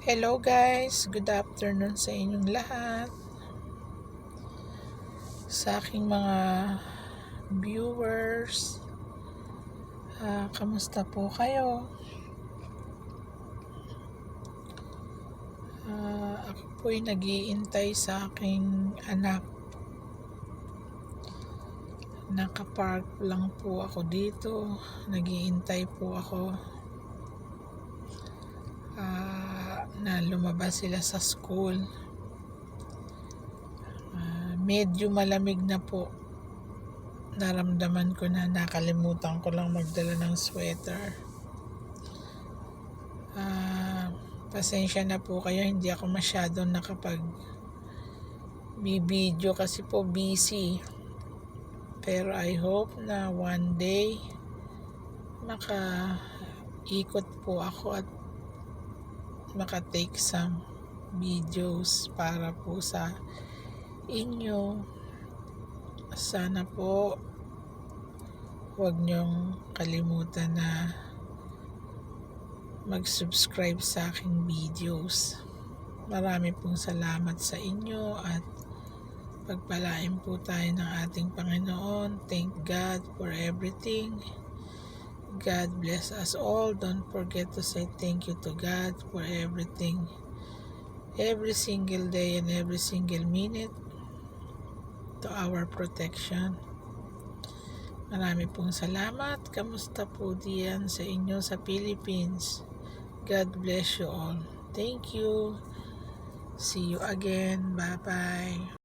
Hello guys, good afternoon sa inyong lahat. Sa aking mga viewers, kamusta po kayo? Ako po'y nag-iintay sa aking anak. Nakapark lang po ako dito, nag-iintay po ako na lumabas sila sa school. Medyo malamig na po. Naramdaman ko na nakalimutan ko lang magdala ng sweater. Pasensya na po kayo, hindi ako masyadong nakapag-video kasi po busy. Pero I hope na one day makaikot po ako at makatake some videos para po sa inyo. Sana po huwag niyong kalimutan na mag-subscribe sa aking videos. Marami pong salamat sa inyo at pagpalain po tayo ng ating Panginoon. Thank God for everything. God bless us all. Don't forget to say thank you to God for everything. Every single day and every single minute to our protection. Marami pong salamat. Kamusta po diyan sa inyo sa Philippines? God bless you all. Thank you. See you again. Bye-bye.